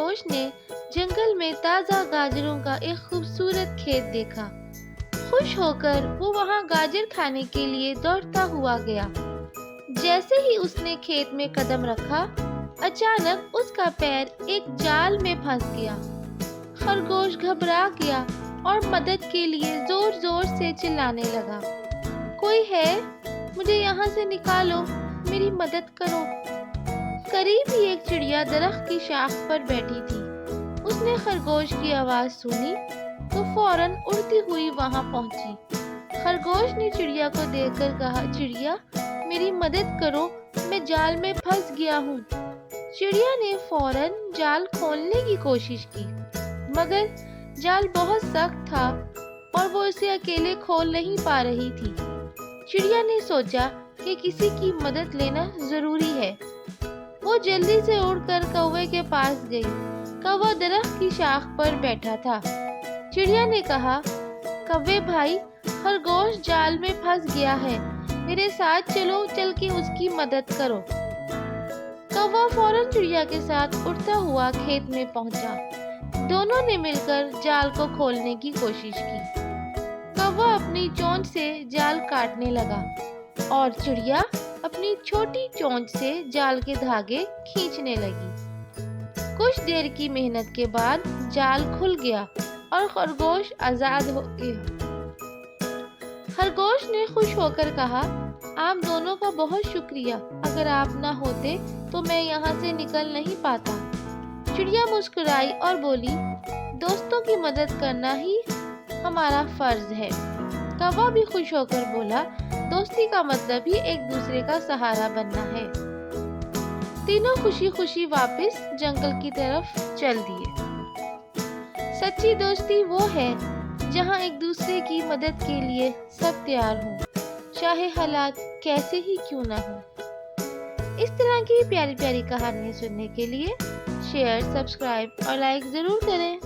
خرگوش نے جنگل میں تازہ گاجروں کا ایک خوبصورت کھیت دیکھا۔ خوش ہو کر وہ وہاں گاجر کھانے کے لیے دوڑتا ہوا گیا۔ جیسے ہی اس نے کھیت میں قدم رکھا، اچانک اس کا پیر ایک جال میں پھنس گیا۔ خرگوش گھبرا گیا اور مدد کے لیے زور زور سے چلانے لگا، کوئی ہے؟ مجھے یہاں سے نکالو، میری مدد کرو۔ قریب ہی ایک چڑیا درخت کی شاخ پر بیٹھی تھی۔ اس نے خرگوش کی آواز سنی تو فوراً اڑتی ہوئی وہاں پہنچی۔ خرگوش نے چڑیا کو دیکھ کر کہا، چڑیا میری مدد کرو، میں جال میں پھنس گیا ہوں۔ چڑیا نے فوراً جال کھولنے کی کوشش کی، مگر جال بہت سخت تھا اور وہ اسے اکیلے کھول نہیں پا رہی تھی۔ چڑیا نے سوچا کہ کسی کی مدد لینا ضروری ہے۔ وہ جلدی سے اڑ کر کوے کے پاس گئی۔ کوہ درخت کی شاخ پر بیٹھا تھا۔ چڑیا نے کہا، کوے بھائی، خرگوش جال میں پھنس گیا ہے، میرے ساتھ چلو، چل کے اس کی مدد کرو۔ کوہ فوراً چڑیا کے ساتھ اڑتا ہوا کھیت میں پہنچا۔ دونوں نے مل کر جال کو کھولنے کی کوشش کی۔ کوہ اپنی چونچ سے جال کاٹنے لگا اور چڑیا اپنی چھوٹی چونچ سے جال کے دھاگے کھینچنے لگی۔ کچھ دیر کی محنت کے بعد جال کھل گیا اور خرگوش آزاد ہو گیا۔ خرگوش نے خوش ہو کر کہا، آپ دونوں کا بہت شکریہ، اگر آپ نہ ہوتے تو میں یہاں سے نکل نہیں پاتا۔ چڑیا مسکرائی اور بولی، دوستوں کی مدد کرنا ہی ہمارا فرض ہے۔ کوہ بھی خوش ہو کر بولا، دوستی کا مطلب ہی ایک دوسرے کا سہارا بننا ہے۔ تینوں خوشی خوشی واپس جنگل کی طرف چل دیے۔ سچی دوستی وہ ہے جہاں ایک دوسرے کی مدد کے لیے سب تیار ہوں، چاہے حالات کیسے ہی کیوں نہ ہوں۔ اس طرح کی پیاری پیاری کہانیاں سننے کے لیے شیئر، سبسکرائب اور لائک ضرور کریں۔